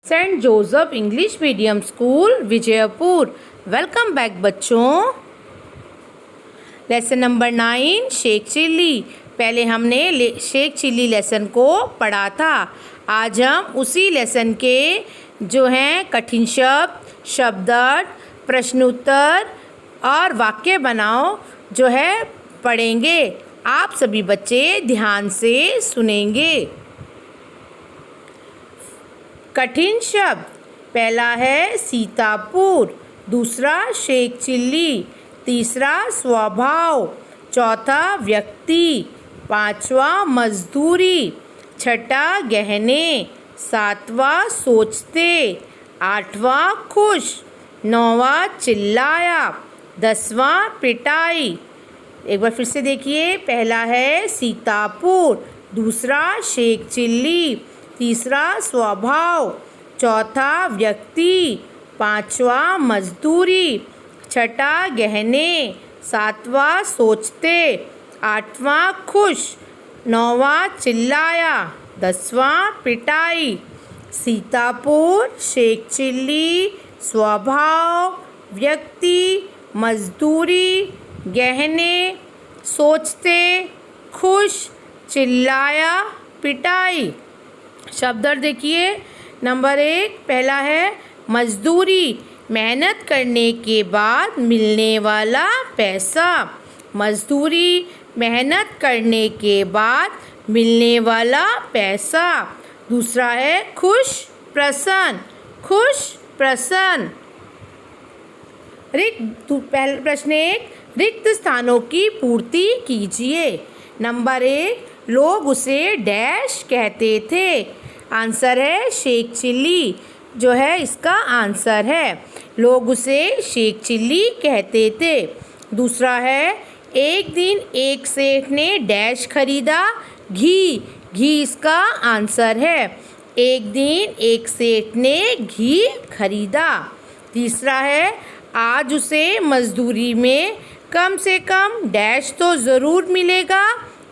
Saint Joseph English medium school Vijaypur. Welcome back बच्चों। Lesson number 9 Sheikh Chilli. पहले हमने शेख चिल्ली लेसन को पढ़ा था। आज हम उसी लेसन के जो हैं कठिन शब्द, शब्दार्थ, प्रश्न उत्तर और वाक्य बनाओ जो है पढ़ेंगे। आप सभी बच्चे ध्यान से सुनेंगे। कठिन शब्द पहला है सीतापुर, दूसरा शेख चिल्ली, तीसरा स्वभाव, चौथा व्यक्ति, पांचवा मजदूरी, छठा गहने, सातवां सोचते, आठवां खुश, नौवां चिल्लाया, 10वां पिटाई। एक बार फिर से देखिए। पहला है सीतापुर, दूसरा शेख चिल्ली, तीसरा स्वभाव, चौथा व्यक्ति, पांचवा मजदूरी, छठा गहने, सातवां सोचते, आठवां खुश, नौवां चिल्लाया, 10वां पिटाई। सीतापुर, शेख चिल्ली, स्वभाव, व्यक्ति, मजदूरी, गहने, सोचते, खुश, चिल्लाया, पिटाई। शब्द देखिए। नंबर 1 पहला है मजदूरी, मेहनत करने के बाद मिलने वाला पैसा। मजदूरी, मेहनत करने के बाद मिलने वाला पैसा। दूसरा है खुश, प्रसन्न, खुश, प्रसन्न। पहला प्रश्न 1, रिक्त स्थानों की पूर्ति कीजिए। नंबर 1, लोग उसे डैश कहते थे। आंसर है शेख चिल्ली, जो है इसका आंसर है। लोग उसे शेख चिल्ली कहते थे। दूसरा है एक दिन एक सेठ ने डैश खरीदा, घी, घी इसका आंसर है। एक दिन एक सेठ ने घी खरीदा। तीसरा है आज उसे मजदूरी में कम से कम डैश तो ज़रूर मिलेगा,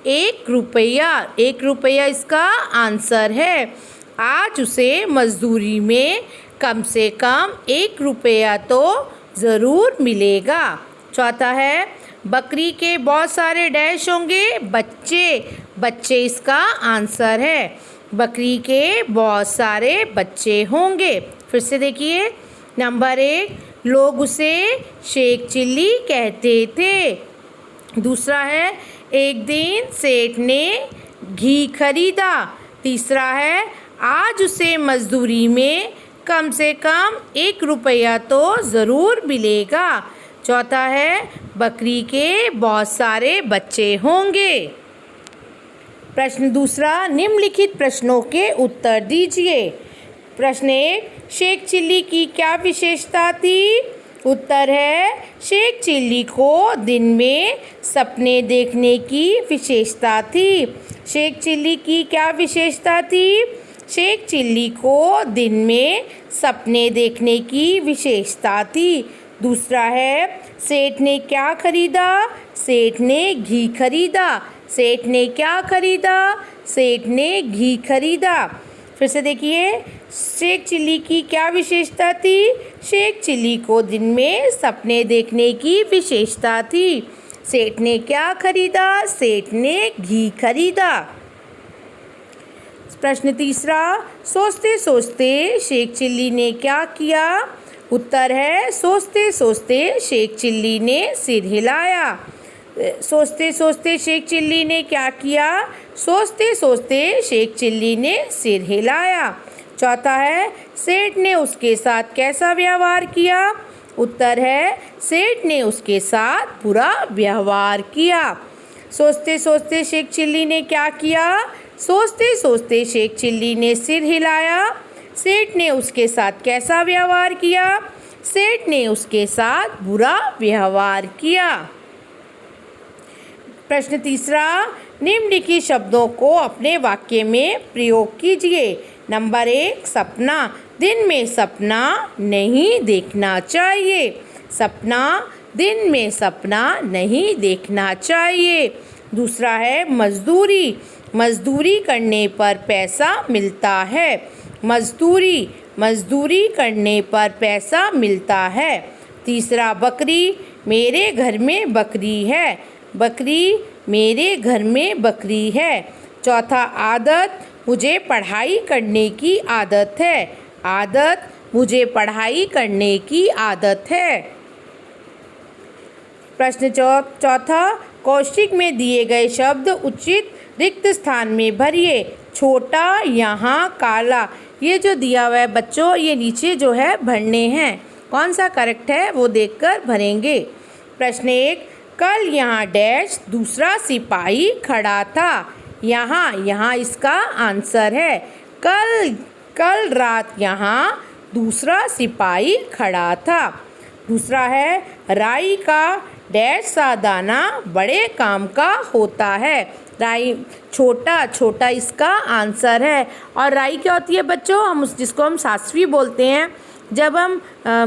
1 रुपया। 1 रुपया इसका आंसर है। आज उसे मजदूरी में कम से कम 1 रुपया तो ज़रूर मिलेगा। चौथा है बकरी के बहुत सारे डैश होंगे, बच्चे, बच्चे इसका आंसर है। बकरी के बहुत सारे बच्चे होंगे। फिर से देखिए। नंबर 1, लोग उसे शेख चिल्ली कहते थे। दूसरा है एक दिन सेठ ने घी खरीदा। तीसरा है आज उसे मजदूरी में कम से कम 1 रुपया तो ज़रूर मिलेगा। चौथा है बकरी के बहुत सारे बच्चे होंगे। प्रश्न दूसरा, निम्नलिखित प्रश्नों के उत्तर दीजिए। प्रश्न 1, शेख चिल्ली की क्या विशेषता थी? उत्तर है शेख चिल्ली को दिन में सपने देखने की विशेषता थी। शेख चिल्ली की क्या विशेषता थी? शेख चिल्ली को दिन में सपने देखने की विशेषता थी। दूसरा है सेठ ने क्या खरीदा? सेठ ने घी खरीदा। सेठ ने क्या खरीदा? सेठ ने घी खरीदा। फिर से देखिए। शेख चिल्ली की क्या विशेषता थी? शेख चिल्ली को दिन में सपने देखने की विशेषता थी। सेठ ने क्या खरीदा? सेठ ने घी खरीदा। प्रश्न तीसरा, सोचते सोचते शेख चिल्ली ने क्या किया? उत्तर है सोचते सोचते शेख चिल्ली ने सिर हिलाया। सोचते सोचते शेख चिल्ली ने क्या किया? सोचते सोचते शेख चिल्ली ने सिर हिलाया। चौथा है सेठ ने उसके साथ कैसा व्यवहार किया? उत्तर है सेठ ने उसके साथ बुरा व्यवहार किया। सोचते सोचते शेख चिल्ली ने क्या किया? सोचते सोचते शेख चिल्ली ने सिर हिलाया। सेठ ने उसके साथ कैसा व्यवहार किया? सेठ ने उसके साथ बुरा व्यवहार किया। प्रश्न तीसरा, निम्नलिखित शब्दों को अपने वाक्य में प्रयोग कीजिए। नंबर 1, सपना, दिन में सपना नहीं देखना चाहिए। सपना, दिन में सपना नहीं देखना चाहिए। दूसरा है मजदूरी, मजदूरी करने पर पैसा मिलता है। मजदूरी, मजदूरी करने पर पैसा मिलता है। तीसरा, बकरी, मेरे घर में बकरी है। बकरी, मेरे घर में बकरी है। चौथा, आदत, मुझे पढ़ाई करने की आदत है। आदत, मुझे पढ़ाई करने की आदत है। प्रश्न चौथा, कौशिक में दिए गए शब्द उचित रिक्त स्थान में भरिए। छोटा, यहाँ, काला, ये जो दिया हुआ है बच्चों, ये नीचे जो है भरने हैं। कौन सा करेक्ट है वो देखकर भरेंगे। प्रश्न 1, कल यहाँ डैश दूसरा सिपाही खड़ा था। यहाँ इसका आंसर है। कल रात यहाँ दूसरा सिपाही खड़ा था। दूसरा है, राई का डैश सा दाना बड़े काम का होता है। राई छोटा इसका आंसर है। और राई क्या होती है बच्चों, जिसको हम सासवी बोलते हैं। जब हम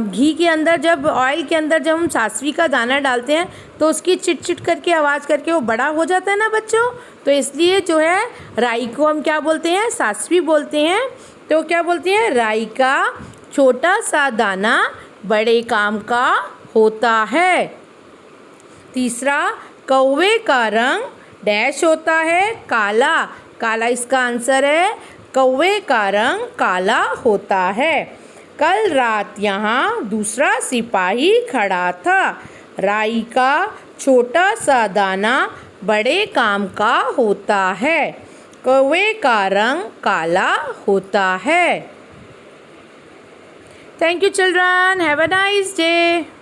घी के अंदर, जब ऑयल के अंदर जब हम सासवी का दाना डालते हैं तो उसकी चिट चिट करके आवाज़ करके वो बड़ा हो जाता है ना बच्चों। तो इसलिए जो है राई को हम क्या बोलते हैं, सासवी बोलते हैं। तो क्या बोलते हैं, राई का छोटा सा दाना बड़े काम का होता है। तीसरा, कौवे का रंग डैश होता है, काला इसका आंसर है। कौवे का रंग काला होता है। कल रात यहाँ दूसरा सिपाही खड़ा था। राई का छोटा सा दाना बड़े काम का होता है। कौवे का रंग काला होता है। Thank you children. Have a nice day.